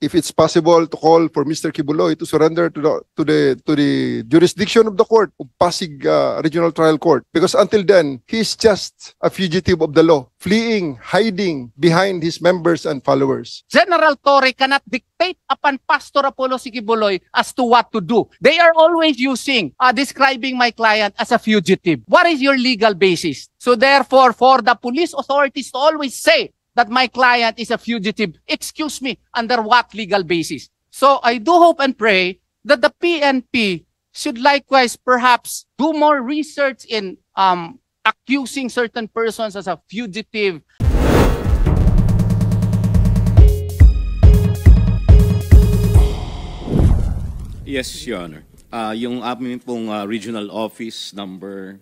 if it's possible to call for Mr. Kibuloy to surrender to the jurisdiction of the court of Pasig Regional Trial Court, because until then he's just a fugitive of the law, fleeing, hiding behind his members and followers. General Torre cannot dictate upon Pastor Apollo Kibuloy as to what to do. They are always describing my client as a fugitive. What is your legal basis? So therefore, for the police authorities to always say that my client is a fugitive, excuse me, under what legal basis? So I do hope and pray that the PNP should likewise perhaps do more research in accusing certain persons as a fugitive. Yes, Your Honor. Yung aming pong regional office number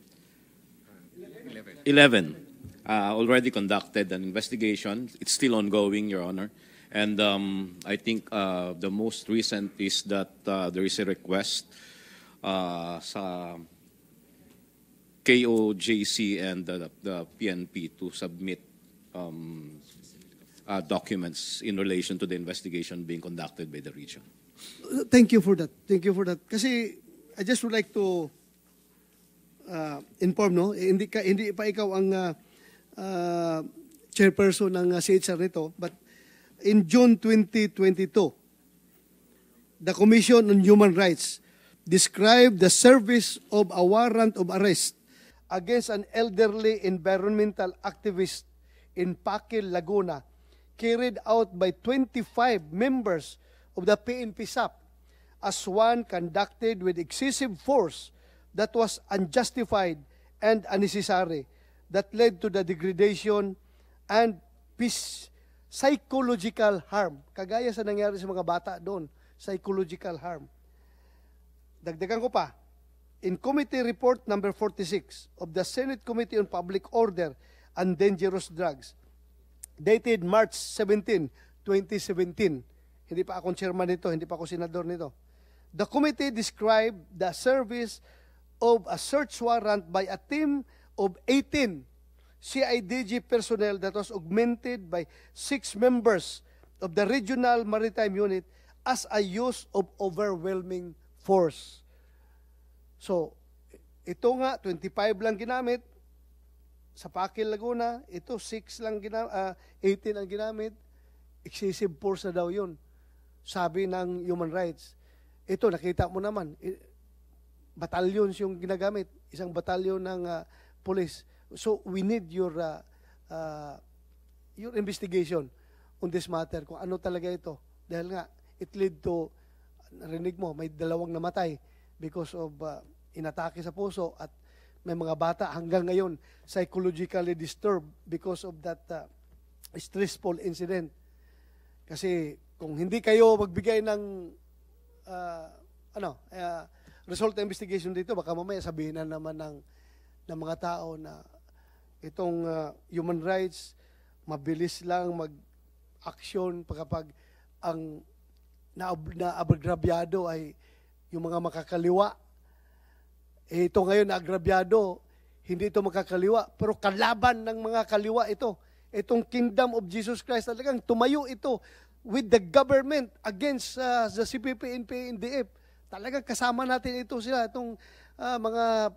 11 already conducted an investigation. It's still ongoing, Your Honor. And I think the most recent is that there is a request sa KOJC and the PNP to submit documents in relation to the investigation being conducted by the region. Thank you for that. Thank you for that. Kasi I just would like to inform, no? Hindi pa ikaw ang chairperson ng CHR nito, but in June 2022, the Commission on Human Rights described the service of a warrant of arrest against an elderly environmental activist in Paquil, Laguna, carried out by 25 members of the PNP SAP as one conducted with excessive force that was unjustified and unnecessary, that led to the degradation and psychological harm. Kagaya sa nangyari sa mga bata doon, psychological harm. Dagdagan ko pa, in Committee Report number 46 of the Senate Committee on Public Order and Dangerous Drugs, dated March 17, 2017, hindi pa akong chairman nito, hindi pa ako senador nito. The committee described the service of a search warrant by a team of 18 CIDG personnel that was augmented by 6 members of the Regional Maritime Unit as a use of overwhelming force. So, ito nga, 25 lang ginamit sa Paquil, Laguna. Ito, 18 ang ginamit. Excessive force na daw yun, sabi ng Human Rights. Ito, nakita mo naman, batalyon yung ginagamit, isang batalyon ng police. So we need your investigation on this matter, kung ano talaga ito. Dahil nga, it led to, narinig mo, may 2 namatay because of inatake sa puso, at may mga bata hanggang ngayon psychologically disturbed because of that stressful incident. Kasi kung hindi kayo magbigay ng result ng investigation dito, baka mamaya sabihin na naman ng mga tao na itong human rights, mabilis lang mag-action kapag ang naagrabyado ay yung mga makakaliwa. Ito ngayon naagrabyado, hindi ito makakaliwa, pero kalaban ng mga kaliwa ito. Itong Kingdom of Jesus Christ, talagang tumayo ito with the government against the CPP, NPA, NDF. Talagang kasama natin ito sila, itong mga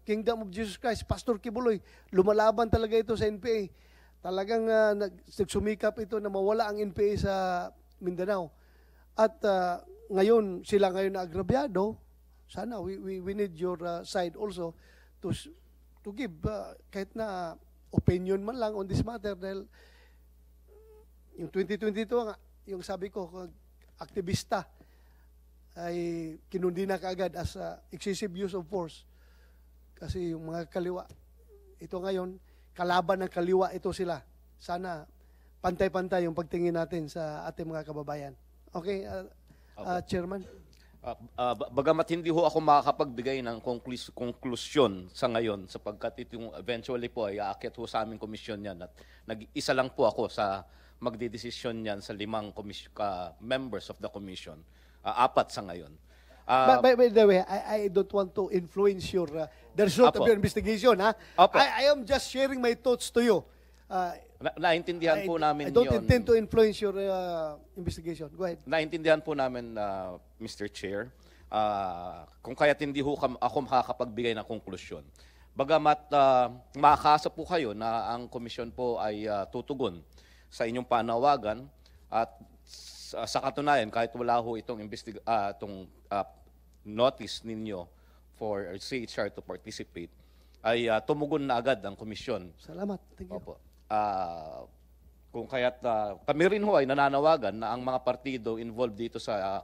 Kingdom of Jesus Christ, Pastor Kibuloy, lumalaban talaga ito sa NPA. Talagang nagsumikap ito na mawala ang NPA sa Mindanao. At ngayon, sila ngayon na agrabyado. Sana we need your side also to give kahit na opinion man lang on this matter, dahil yung 2022 nga, yung sabi ko, aktivista ay kinundi na kaagad as excessive use of force. Kasi yung mga kaliwa, ito ngayon, kalaban ng kaliwa ito sila. Sana pantay-pantay yung pagtingin natin sa ating mga kababayan. Okay, Chairman? Bagamat hindi ho ako makakapagbigay ng konklusyon sa ngayon, sapagkat itong eventually po ay aakyat ho sa aming komisyon yan, at nag-isa lang po ako sa magdidesisyon yan sa 5 members of the commission, 4 sa ngayon. By the way, I don't want to influence the result of your investigation. Ha? I am just sharing my thoughts to you. Naintindihan po namin I don't yun. intend to influence your investigation. Go ahead. Naintindihan po namin, Mr. Chair, kung kaya't hindi ho ako makakapagbigay ng konklusyon. Bagamat makakasa po kayo na ang komisyon po ay tutugon sa inyong panawagan at sa katunayan, kahit wala ho itong notice ninyo for CHR to participate, ay tumugon na agad ang komisyon. Salamat. Thank you. Opo. Kung kaya't kami rin ho ay nananawagan na ang mga partido involved dito sa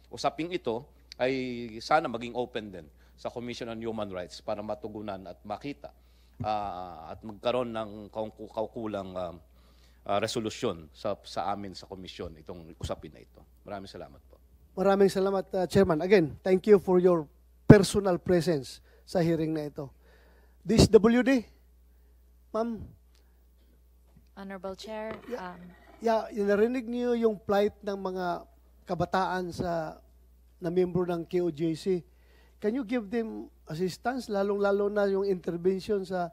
usaping ito ay sana maging open din sa Commission on Human Rights para matugunan at makita at magkaroon ng kaukulang resolusyon sa amin sa komisyon itong usapin na ito. Maraming salamat po. Maraming salamat, Chairman. Again, thank you for your personal presence sa hearing na ito. DSWD, ma'am. Honorable Chair, Narinig niyo yung plight ng mga kabataan na miyembro ng KOJC. Can you give them assistance, lalong-lalo na yung intervention sa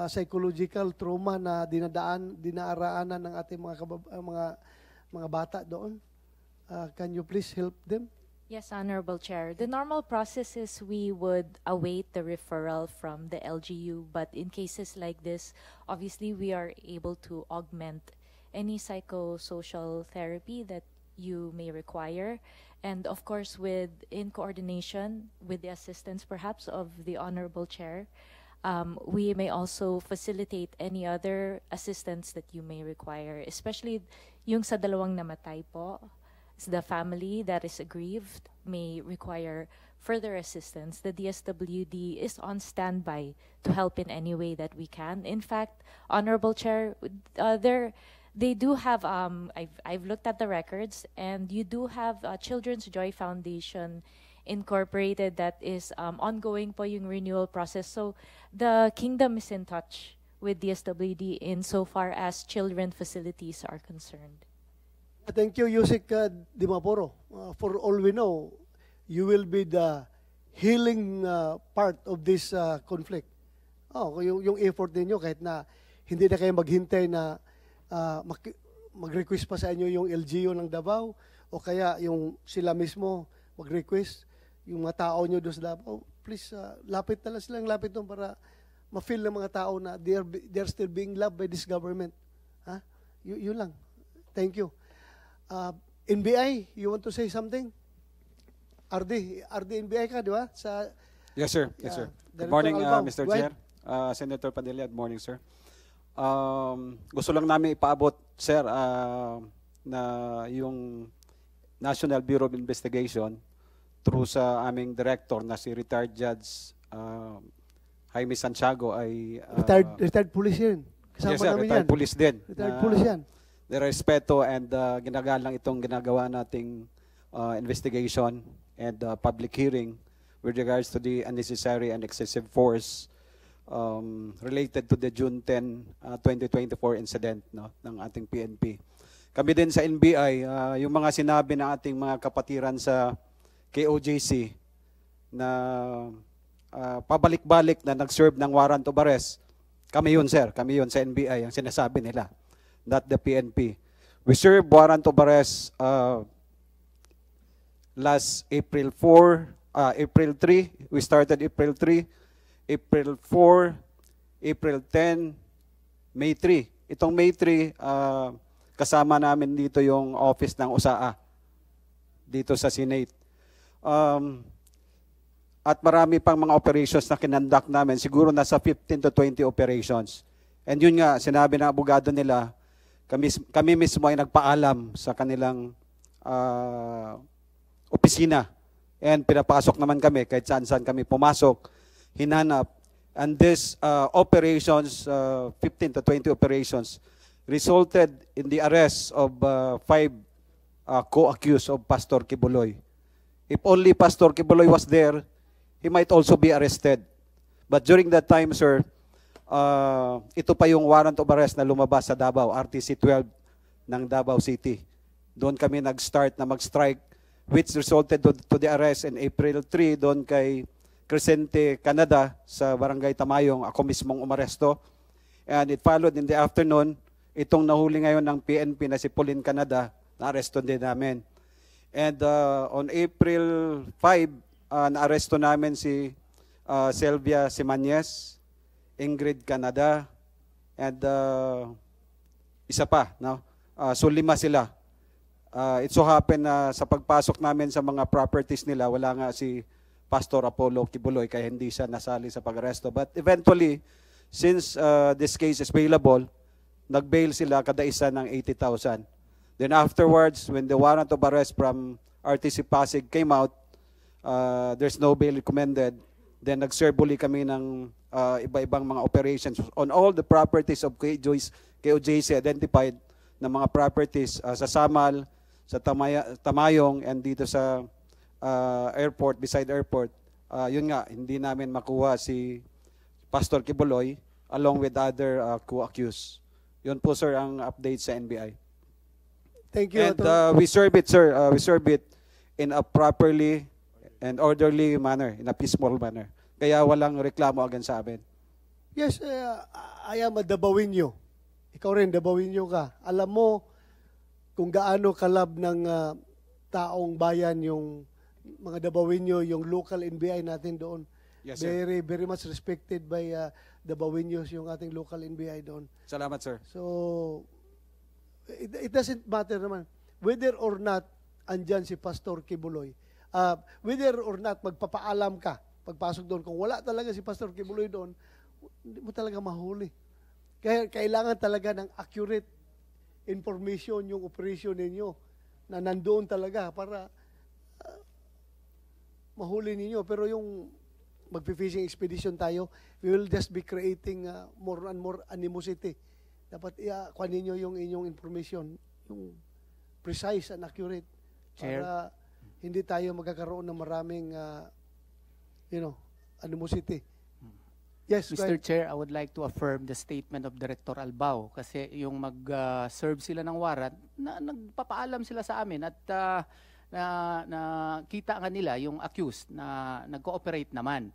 psychological trauma na dinaaraanan ng ating mga bata doon? Can you please help them? yes, Honorable Chair. The normal process is we would await the referral from the LGU, but in cases like this, obviously we are able to augment any psychosocial therapy that you may require. And of course, in coordination with the assistance perhaps of the Honorable Chair, we may also facilitate any other assistance that you may require, especially yung sa dalawang namatay po. The family that is aggrieved may require further assistance. The DSWD is on standby to help in any way that we can. In fact, Honorable Chair, they do have, I've looked at the records, and you do have Children's Joy Foundation Incorporated that is ongoing po yung renewal process. So the Kingdom is in touch with DSWD insofar as children facilities are concerned. Thank you, Yusek Dimaporo. For all we know, you will be the healing part of this conflict. Yung effort ninyo, kahit na hindi na kayo maghintay na mag-request pa sa inyo yung LGU ng Davao, o kaya yung sila mismo mag-request, yung mga tao nyo doon sa Davao, please, lapit na lang silang lapit doon para ma-feel ng mga tao na they're still being loved by this government. Yun lang. Thank you. NBI, you want to say something? RD NBI ka, di ba? Yes, sir. Yes, sir. Good Director morning, Albao. Mr. Go Chair. Senator Padilla, good morning, sir. Gusto lang namin ipaabot, sir, na yung National Bureau of Investigation through sa aming director na si retired Judge Jaime Santiago ay... retired police yan. Kasama yes, sir, namin retired yan. police din. Retired police yan. Respeto and ginagalang itong ginagawa nating investigation and public hearing with regards to the unnecessary and excessive force related to the June 10, 2024 incident ng ating PNP. Kami din sa NBI, yung mga sinabi ng ating mga kapatiran sa KOJC na pabalik-balik na nag-serve ng warrant of arrest, kami yun, sir. Kami yun sa NBI, ang sinasabi nila. Not the PNP. We served warrant of arrest last April 4, April 3. We started April 3, April 4, April 10, May 3. Itong May 3, kasama namin dito yung office ng USAA dito sa Senate. At marami pang mga operations na kinandak namin. Siguro nasa 15 to 20 operations. And yun nga, sinabi ng abogado nila, kami mismo ay nagpaalam sa kanilang opisina. And pinapasok naman kami, kahit saan-saan kami pumasok, hinanap. And this operations, 15 to 20 operations, resulted in the arrest of 5 co-accused of Pastor Kibuloy. If only Pastor Kibuloy was there, he might also be arrested. But during that time, sir, ito pa yung warrant of arrest na lumabas sa Davao, RTC 12 ng Davao City. Doon kami nag-start na mag-strike, which resulted to the arrest in April 3 doon kay Crescente, Canada, sa Barangay Tamayong. Ako mismong umaresto. And it followed in the afternoon, itong nahuli ngayon ng PNP na si Pauline Canada, na-aresto din namin. And on April 5, na-aresto namin si Sylvia Simanes, Ingrid Canada, and isa pa. No? So 5 sila. It so happened na sa pagpasok namin sa mga properties nila, wala nga si Pastor Apollo Kibuloy, kaya hindi siya nasali sa pag-aresto. But eventually, since this case is bailable, nag-bail sila kada isa ng 80,000. Then afterwards, when the warrant of arrest from RTC Pasig came out, there's no bail recommended. Then nag-serve uli kami ng iba-ibang mga operations on all the properties of KOJC identified na mga properties sa Samal, sa Tamayong, and dito sa airport, beside airport. Yun nga, hindi namin makuha si Pastor Kibuloy along with other co-accused. Yun po, sir, ang update sa NBI. Thank you. And we serve it, sir. We serve it in a properly and orderly manner, in a peaceful manner. Kaya walang reklamo agad sa amin. Yes, I am a Dabawinyo. Ikaw rin, Dabawinyo ka. Alam mo kung gaano kalab ng taong bayan yung mga Dabawinyo, yung local NBI natin doon. Yes, sir. Very, very much respected by Dabawinyos, yung ating local NBI doon. Salamat, sir. So, it doesn't matter naman whether or not andyan si Pastor Kibuloy. Whether or not magpapaalam ka pagpasok doon. Kung wala talaga si Pastor Kibuloy doon, hindi mo talaga mahuli. Kaya kailangan talaga ng accurate information yung operation ninyo na nandoon talaga para mahuli ninyo. Pero yung magpi-fishing expedition tayo, we will just be creating more and more animosity. Dapat kuha ninyo yung inyong information, yung precise and accurate. Chair. Para hindi tayo magkakaroon ng maraming, animosity. Yes, go Mr. ahead. Chair, I would like to affirm the statement of Director Albao kasi yung mag-serve sila ng warrant, nagpapaalam sila sa amin at na kita nga nila yung accused na nag-cooperate naman.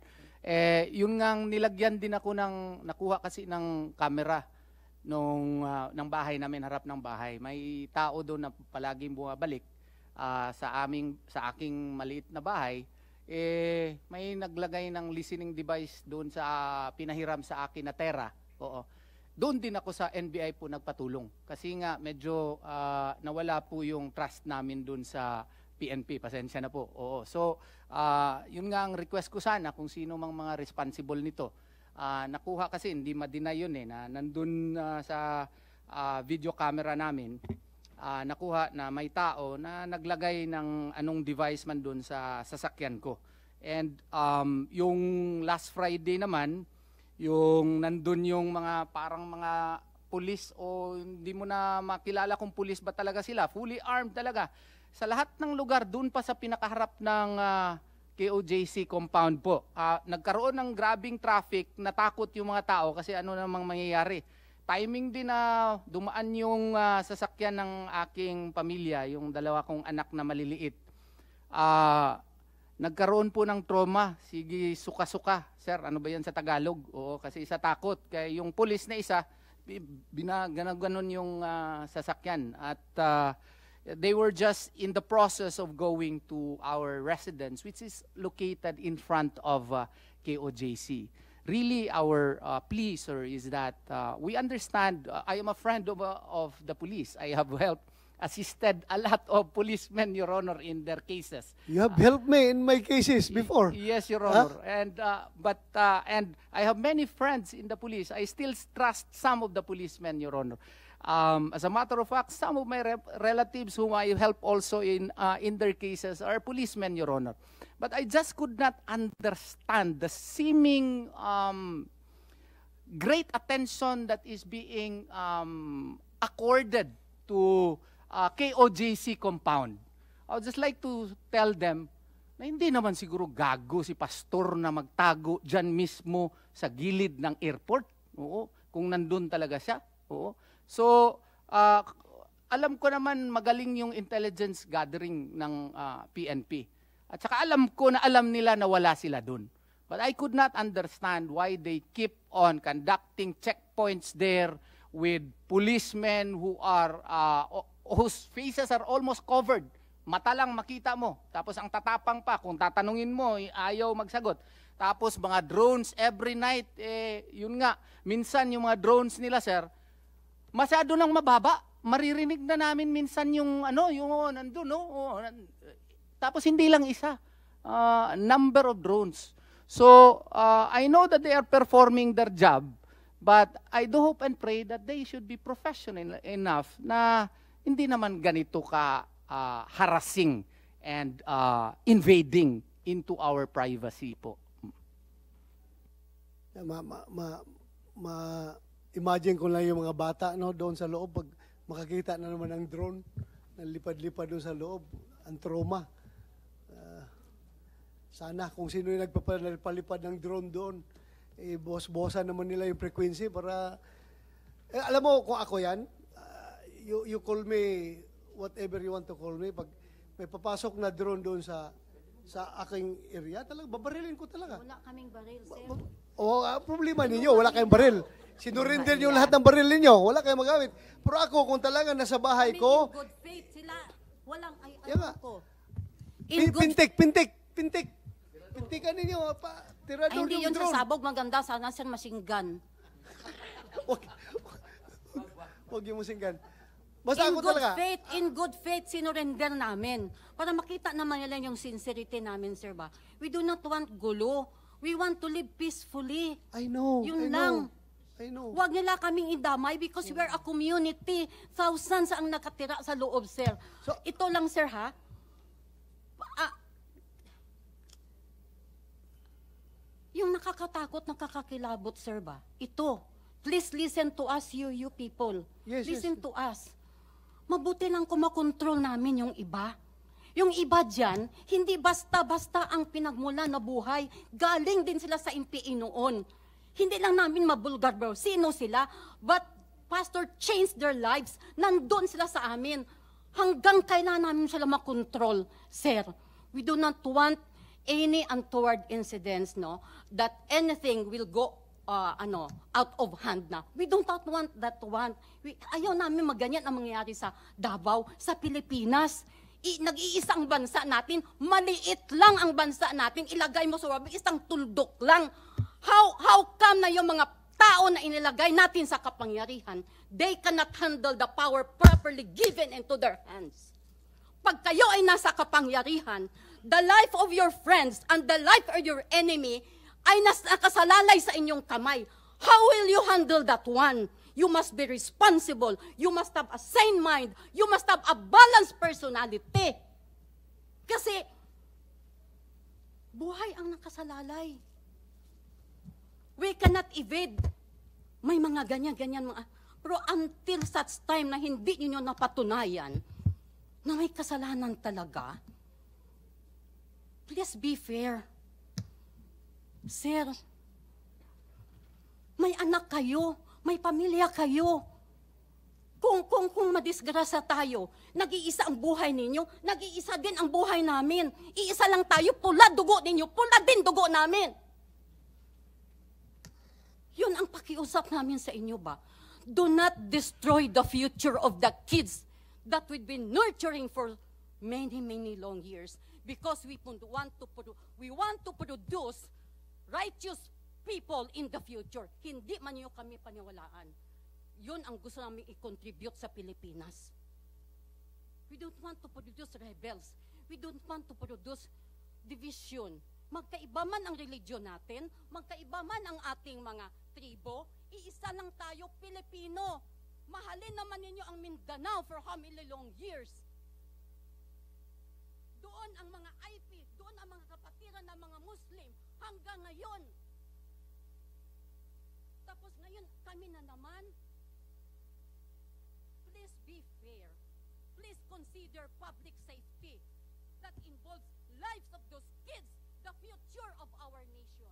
Yun ngang nilagyan din ako nakuha kasi ng camera ng bahay namin, harap ng bahay. May tao doon na palaging bumabalik sa aking maliit na bahay. May naglagay ng listening device doon sa pinahiram sa akin na Tera. Oo. Doon din ako sa NBI po nagpatulong. Kasi nga medyo nawala po yung trust namin doon sa PNP. Pasensya na po. Oo. So, yun nga ang request ko sana kung sino mang mga responsible nito. Nakuha kasi, hindi ma-deny yun na nandun sa video camera namin. Nakuha na may tao na naglagay ng anong device man doon sa sasakyan ko. And yung last Friday naman, yung nandun yung parang mga pulis o hindi mo na makilala kung pulis ba talaga sila, fully armed talaga. Sa lahat ng lugar, doon pa sa pinakaharap ng KOJC compound po. Nagkaroon ng grabing traffic, natakot yung mga tao kasi ano namang mangyayari. Timing din na dumaan yung sasakyan ng aking pamilya, yung dalawa kong anak na maliliit. Nagkaroon po ng trauma, sige suka-suka. Sir, ano ba yan sa Tagalog? Oo, kasi isa takot. Kaya yung pulis na isa, ganon yung sasakyan. At they were just in the process of going to our residence, which is located in front of KOJC. Really, our plea, sir, is that we understand. I am a friend of the police. I have assisted a lot of policemen, Your Honor, in their cases. You have helped me in my cases before. Yes, Your Honor. And I have many friends in the police. I still trust some of the policemen, Your Honor. As a matter of fact, some of my relatives whom I help also in their cases are policemen, Your Honor. But I just could not understand the seeming great attention that is being accorded to KOJC compound. I would just like to tell them na hindi naman siguro gago si pastor na magtago dyan mismo sa gilid ng airport. Oo, kung nandun talaga siya. Oo. So, alam ko naman magaling yung intelligence gathering ng PNP. At saka alam ko na alam nila na wala sila dun. But I could not understand why they keep on conducting checkpoints there with policemen whose faces are almost covered. Mata lang makita mo. Tapos ang tatapang pa, kung tatanungin mo, ayaw magsagot. Tapos mga drones every night, yun nga, minsan yung mga drones nila, sir, masyado nang mababa. Maririnig na namin minsan yung nandun, no? Tapos hindi lang isa, number of drones. So, I know that they are performing their job, but I do hope and pray that they should be professional enough na hindi naman ganito ka harassing and invading into our privacy po. Imagine ko lang yung mga bata no doon sa loob pag makakita na naman ng drone na lipad-lipad doon sa loob, ang trauma. Sana kung sino yung nagpapalipad ng drone doon, boss-bossan naman nila yung frequency para alam mo kung ako yan, you call me whatever you want to call me, pag may papasok na drone doon sa aking area, talagang babarilin ko talaga. Wala kaming baril, sir. Problema ninyo, wala kayong baril. Sinurinder nyo lahat ng baril ninyo, wala kayong magamit. Pero ako, kung talaga nasa bahay ko, In good faith sila. Walang Yan nga. ko. In good pintik. Pintikan ninyo, tirador Ay, hindi yung yun drone. sa sabog. Maganda sana sir machine gun. Huwag yung musinggan. Basta ako talaga. In good faith, sinurrender namin. Para makita naman nila yung sincerity namin, sir ba? We do not want gulo. We want to live peacefully. I know. Yun I lang. know. I know. Huwag nila kaming idamay because we are a community. Thousands ang nakatira sa loob, sir. So- Ito lang, sir, ha? Yung nakakatakot, nakakakilabot, sir ba? Ito. Please listen to us, you people. Yes, listen yes. to us. Mabuti lang kung makontrol namin yung iba. Yung iba dyan, hindi basta-basta ang pinagmula na buhay. Galing din sila sa impiin noon. Hindi lang namin mabulgar, bro. Sino sila? But pastor changed their lives. Nandun sila sa amin. Hanggang kailan namin sila makontrol, sir. We do not want any untoward incidents, no? That anything will go out of hand na. We don't want that one. Ayaw namin maganyan ang mangyayari sa Davao, sa Pilipinas. Nag-iisang bansa natin, maliit lang ang bansa natin, ilagay mo sa isang tuldok lang. How come na yung mga tao na inilagay natin sa kapangyarihan, they cannot handle the power properly given into their hands? Pag kayo ay nasa kapangyarihan, the life of your friends and the life of your enemy ay nakasalalay sa inyong kamay. How will you handle that one? You must be responsible. You must have a sane mind. You must have a balanced personality. Kasi, buhay ang nakasalalay. We cannot evade. May mga ganyan-ganyan mga... Pero until such time na hindi ninyo napatunayan na may kasalanan talaga, please be fair. Sir, may anak kayo, may pamilya kayo. Kung madisgrasya tayo, nag-iisa ang buhay ninyo, nag-iisa din ang buhay namin. Iisa lang tayo, pula dugo ninyo, pula din dugo namin. Yun ang pakiusap namin sa inyo ba? Do not destroy the future of the kids that we've been nurturing for many, many long years. Because we want to produce righteous people in the future. Hindi man nyo kami paniwalaan. Yun ang gusto namin i-contribute sa Pilipinas. We don't want to produce rebels. We don't want to produce division. Magkaiba man ang religion natin, magkaiba man ang ating mga tribo, iisa lang tayo, Pilipino. Mahalin naman ninyo ang Mindanao for how many long years? Doon ang mga IP, doon ang mga kapatiran ng mga Muslim hanggang ngayon. Tapos ngayon, kami na naman. Please be fair. Please consider public safety. That involves lives of those kids, the future of our nation.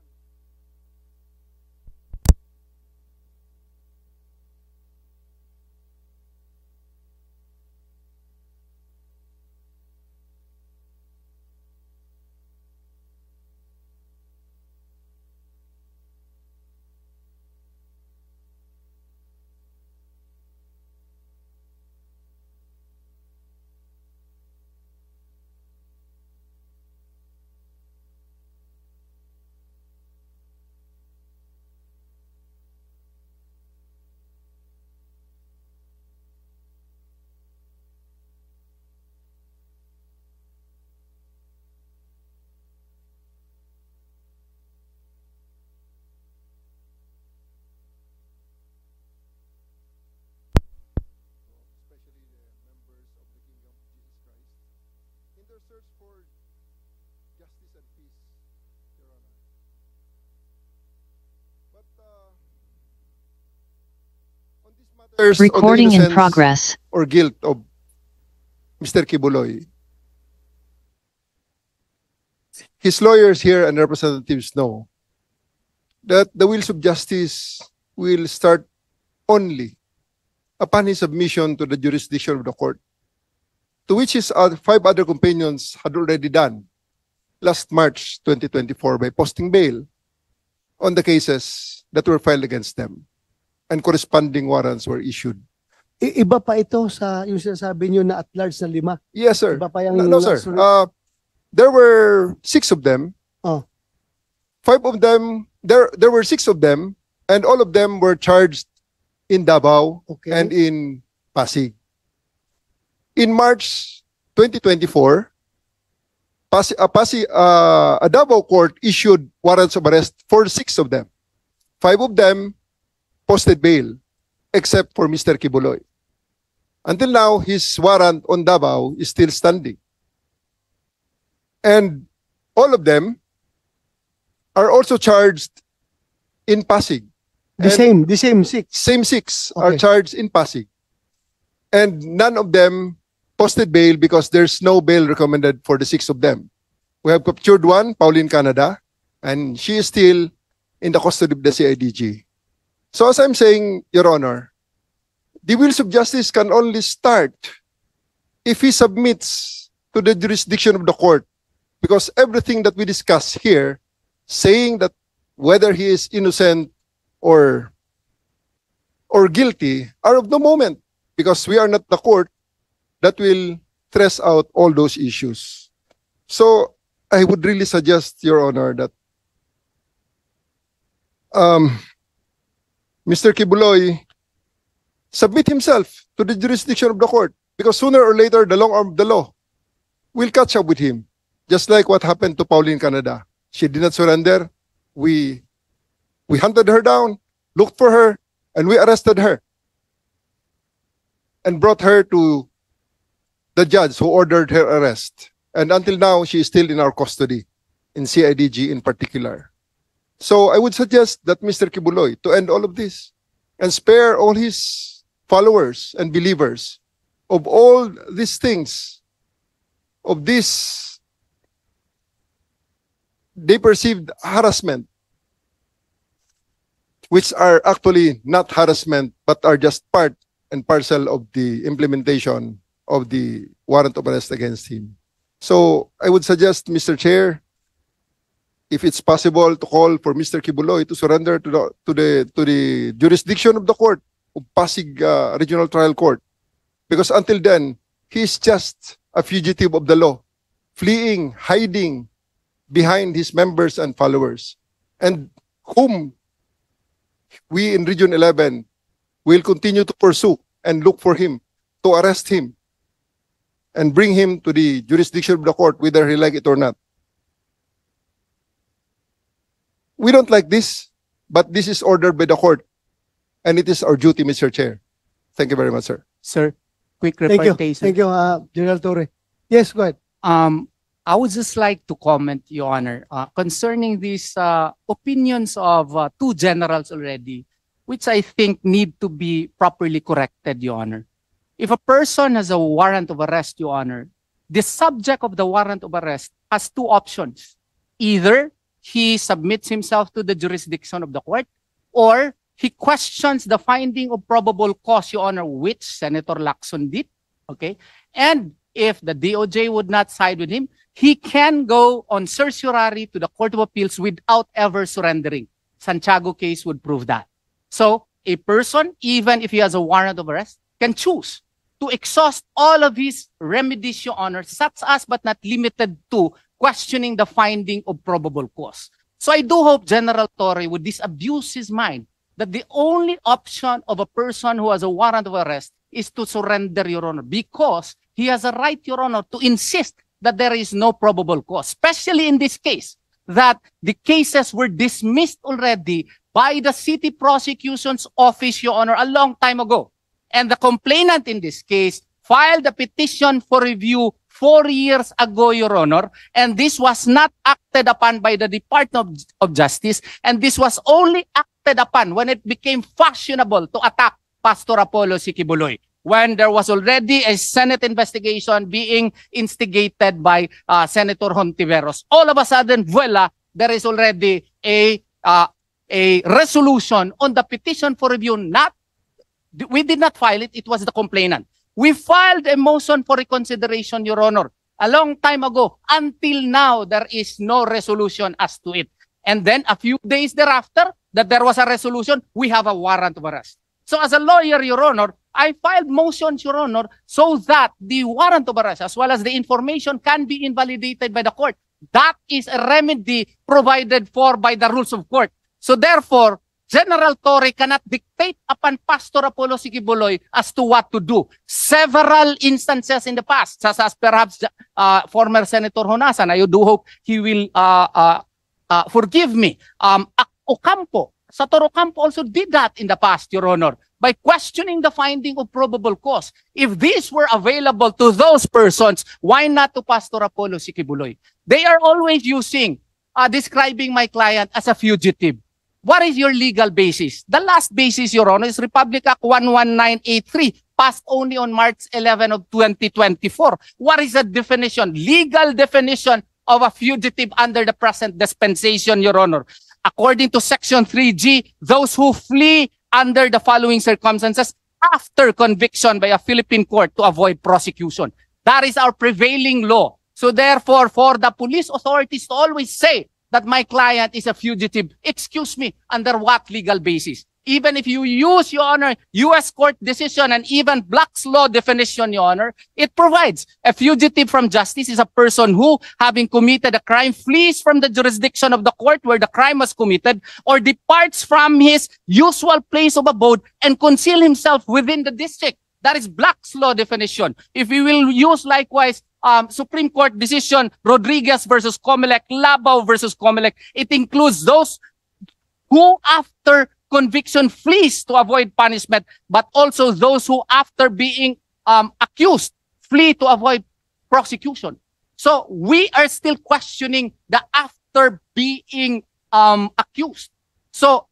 their search for justice and peace, Your Honor. But on these matters, Recording on the in progress. or guilt of Mr. Quiboloy, his lawyers here and representatives know that the wheels of justice will start only upon his submission to the jurisdiction of the court, to which his 5 other companions had already done last March 2024 by posting bail on the cases that were filed against them, and corresponding warrants were issued. Iba pa ito sa yung sinasabi nyo na at large na 5. Yes, sir. Iba pa yung No, sir. nasunod. There were 6 of them. Oh. 5 of them, there were 6 of them, and all of them were charged in Davao Okay. and in Pasig. In March 2024, a Davao court issued warrants of arrest for 6 of them. 5 of them posted bail, except for Mr. Quiboloy. Until now, his warrant on Davao is still standing. And all of them are also charged in Pasig. The same 6. Same 6 are Okay. charged in Pasig. And none of them posted bail because there's no bail recommended for the 6 of them. We have captured one, Pauline Canada, and she is still in the custody of the CIDG. So as I'm saying, Your Honor, the wheels of justice can only start if he submits to the jurisdiction of the court, because everything that we discuss here, saying that whether he is innocent or guilty, are of no moment, because we are not the court that will thresh out all those issues. So I would really suggest, Your Honor, that Mr. Quiboloy submit himself to the jurisdiction of the court, because sooner or later the long arm of the law will catch up with him, just like what happened to Pauline Canada. She did not surrender. We hunted her down, looked for her, and we arrested her and brought her to the judge who ordered her arrest. And until now, she is still in our custody, in CIDG in particular. So I would suggest that Mr. Quiboloy to end all of this and spare all his followers and believers of all these things, of this they perceived harassment, which are actually not harassment, but are just part and parcel of the implementation of the warrant of arrest against him. So I would suggest, Mr. Chair, if it's possible, to call for Mr. Quiboloy to surrender to the jurisdiction of the court, of Pasig Regional Trial Court, because until then he's just a fugitive of the law, fleeing, hiding behind his members and followers, and whom we in Region 11 will continue to pursue and look for him, to arrest him, and bring him to the jurisdiction of the court, whether he like it or not. We don't like this, but this is ordered by the court, and it is our duty, Mr. Chair. Thank you very much, sir. Sir, quick Thank you. reportation. Thank you, General Torre. Yes, go ahead. I would just like to comment, Your Honor, concerning these opinions of 2 generals already, which I think need to be properly corrected, Your Honor. If a person has a warrant of arrest, Your Honor, the subject of the warrant of arrest has 2 options. Either he submits himself to the jurisdiction of the court, or he questions the finding of probable cause, Your Honor, which Senator Lacson did. Okay? And if the DOJ would not side with him, he can go on certiorari to the Court of Appeals without ever surrendering. Santiago case would prove that. So a person, even if he has a warrant of arrest, can choose to exhaust all of his remedies, Your Honor, such as but not limited to questioning the finding of probable cause. So I do hope General Torre would disabuse his mind that the only option of a person who has a warrant of arrest is to surrender, Your Honor, because he has a right, Your Honor, to insist that there is no probable cause, especially in this case, that the cases were dismissed already by the city prosecution's office, Your Honor, a long time ago. And the complainant in this case filed a petition for review 4 years ago, Your Honor, and this was not acted upon by the Department of Justice, and this was only acted upon when it became fashionable to attack Pastor Apollo C. Quiboloy, when there was already a Senate investigation being instigated by Senator Hontiveros. All of a sudden, voila, there is already a resolution on the petition for review. We did not file it, it was the complainant. We filed a motion for reconsideration, Your Honor, a long time ago. Until now, there is no resolution as to it. And then a few days thereafter, that there was a resolution, we have a warrant of arrest. So as a lawyer, Your Honor, I filed motions, Your Honor, so that the warrant of arrest as well as the information can be invalidated by the court. That is a remedy provided for by the rules of court. So therefore, General Torre cannot dictate upon Pastor Apollo C. Quiboloy as to what to do. Several instances in the past, such as perhaps former Senator Honasan, I do hope he will forgive me. Ocampo, Senator Ocampo also did that in the past, Your Honor, by questioning the finding of probable cause. If these were available to those persons, why not to Pastor Apollo C. Quiboloy? They are always describing my client as a fugitive. What is your legal basis? The last basis, Your Honor, is Republic Act 11983, passed only on March 11 of 2024. What is the definition, legal definition of a fugitive under the present dispensation, Your Honor? According to Section 3G, those who flee under the following circumstances after conviction by a Philippine court to avoid prosecution. That is our prevailing law. So therefore, for the police authorities to always say that my client is a fugitive, excuse me, under what legal basis? Even if you use, Your Honor, U.S. court decision and even Black's law definition, Your Honor, it provides a fugitive from justice is a person who, having committed a crime, flees from the jurisdiction of the court where the crime was committed or departs from his usual place of abode and conceal himself within the district. That is Black's law definition. If we will use likewise Supreme Court decision, Rodriguez versus Comelec, Labao versus Comelec, it includes those who after conviction flees to avoid punishment, but also those who after being accused flee to avoid prosecution. So we are still questioning the after being accused. So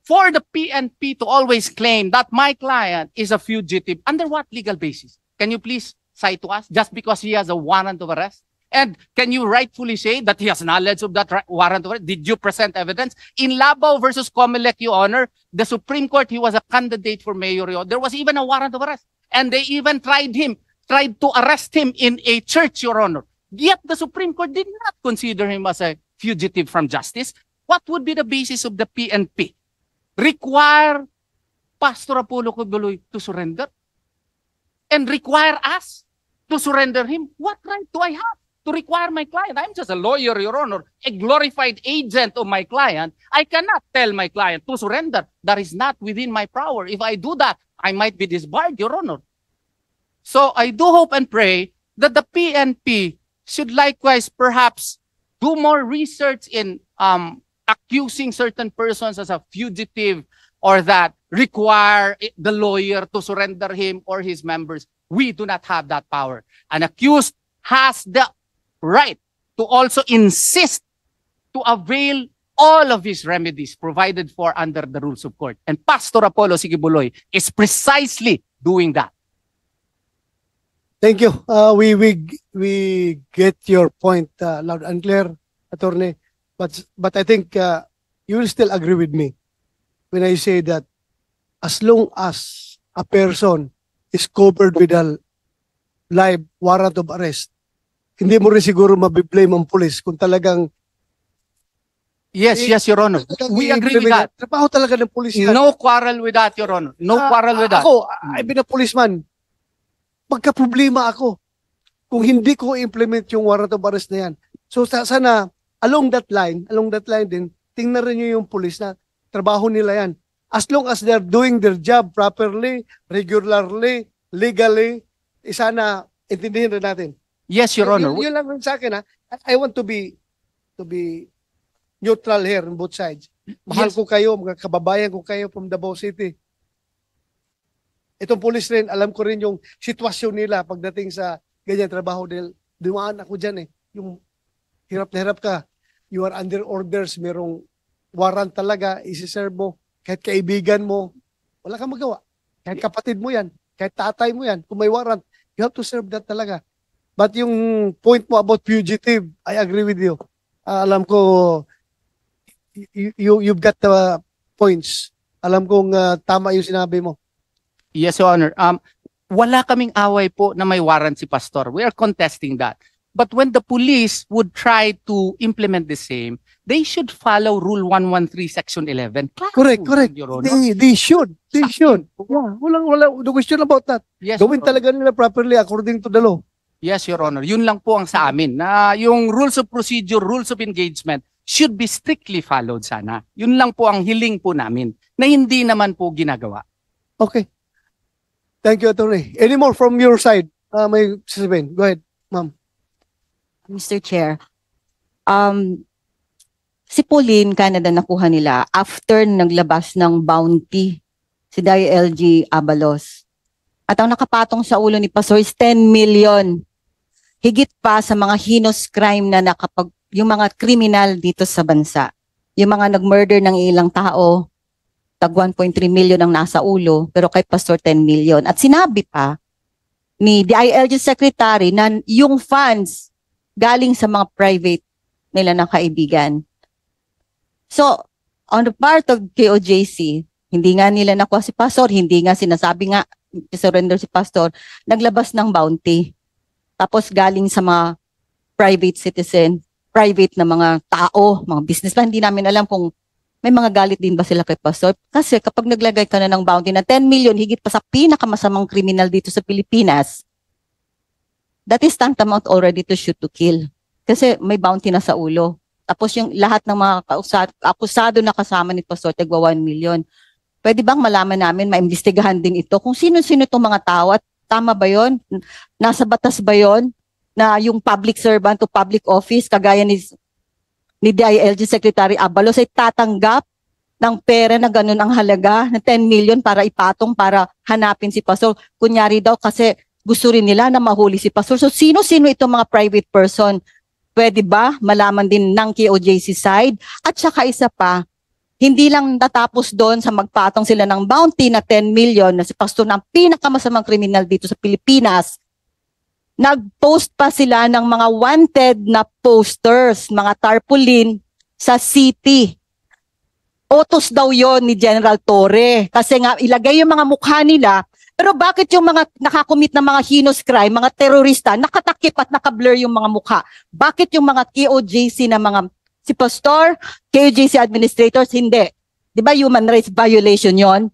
for the PNP to always claim that my client is a fugitive, under what legal basis? Can you please cite to us? Just because he has a warrant of arrest? And can you rightfully say that he has knowledge of that warrant of arrest? Did you present evidence? In Labao versus Comelec, Your Honor, the Supreme Court, he was a candidate for mayor. There was even a warrant of arrest. And they even tried to arrest him in a church, Your Honor. Yet the Supreme Court did not consider him as a fugitive from justice. What would be the basis of the PNP? Require Pastor Apollo Quiboloy to surrender? And require us to surrender him? What right do I have to require my client? I'm just a lawyer, Your Honor, a glorified agent of my client. I cannot tell my client to surrender. That is not within my power. If I do that, I might be disbarred, Your Honor. So I do hope and pray that the PNP should likewise perhaps do more research in accusing certain persons as a fugitive or that require the lawyer to surrender him or his members. We do not have that power. An accused has the right to also insist to avail all of his remedies provided for under the rules of court. And Pastor Apollo C. Quiboloy is precisely doing that. Thank you. We get your point loud and clear, Attorney. But I think you will still agree with me when I say that as long as a person is covered with a live warrant of arrest, hindi mo rin siguro mabiblame ang police kung talagang Yes, Your Honor. We agree with that. Trabaho talaga ng police yan. No quarrel with that, Your Honor. No quarrel with that. Ako, I've been a policeman. Magka-problema ako kung hindi ko implement yung warrant of arrest na yan. So sana, along that line din, tingnan rin nyo yung police na trabaho nila yan. As long as they're doing their job properly, regularly, legally, sana intindihin rin natin. Yes, Your Honor. Yun lang rin sa akin, ha? I want to be neutral here on both sides. Mahal ko kayo, mga kababayan ko kayo from Davao City. Itong police rin, alam ko rin yung sitwasyon nila pagdating sa ganyan trabaho dahil dumaan ako dyan eh. Yung hirap na hirap ka, you are under orders, merong warrant talaga, isi-serve mo, kahit kaibigan mo, wala kang magawa. Kahit kapatid mo yan, kahit tatay mo yan, kung may warrant, you have to serve that talaga. But yung point mo about fugitive, I agree with you. Alam ko, you've got the points. Alam kong tama yung sinabi mo. Yes, Your Honor. Wala kaming away po na may warrant si Pastor. We are contesting that. But when the police would try to implement the same, they should follow Rule 113, Section 11. Correct. Your Honor. They should. Yeah, wala, no question about that. Yes, Gawin Your Honor. talaga nila properly according to the law. Yes, Your Honor. Yun lang po ang sa amin. Na yung rules of procedure, rules of engagement should be strictly followed sana. Yun lang po ang hiling po namin na hindi naman po ginagawa. Okay. Thank you, Attorney. Any more from your side? May sasabihin. Go ahead, ma'am. Mr. Chair, si Pauline Canada nakuha nila after naglabas ng bounty si LG Abalos. At ang nakapatong sa ulo ni Pastor is 10 million. Higit pa sa mga heinous crime na yung mga kriminal dito sa bansa. Yung mga nag-murder ng ilang tao, tag 1.3 million ang nasa ulo, pero kay Pastor 10 million. At sinabi pa ni DILG Secretary na yung funds galing sa mga private nila na kaibigan. So, on the part of KOJC, hindi nga nila nakuha si Pastor, hindi nga sinasabi nga surrender si Pastor, naglabas ng bounty. Tapos galing sa mga private citizen, private na mga tao, mga businessman, hindi namin alam kung may mga galit din ba sila kay Pastor. Kasi kapag naglagay ka na ng bounty na 10 million, higit pa sa pinakamasamang kriminal dito sa Pilipinas, that is tantamount already to shoot to kill. Kasi may bounty na sa ulo. Tapos yung lahat ng mga akusado na kasama ni Pastor, tagwa 1 million. Pwede bang malaman namin, maimbestigahan din ito kung sino-sino itong mga tao at tama ba yon? Nasa batas ba yon na yung public servant o public office, kagaya ni DILG Secretary Abalos, ay tatanggap ng pera na ganun ang halaga na 10 million para ipatong, para hanapin si Pastor. Kunyari daw kasi gusto rin nila na mahuli si Pastor. So sino-sino itong mga private person? Pwede ba malaman din ng KOJC side? At saka isa pa, hindi lang natapos doon sa magpatong sila ng bounty na 10 million na si Pastor na ang pinakamasamang kriminal dito sa Pilipinas. Nag-post pa sila ng mga wanted na posters, mga tarpaulin sa city. Otos daw yon ni General Torre. Kasi nga ilagay yung mga mukha nila. Pero bakit yung mga nakakomit ng mga heinous crime, mga terorista, nakatakip at nakablur yung mga mukha? Bakit yung mga KOJC na mga si Pastor, KOJC administrators, hindi? Di ba human rights violation yon?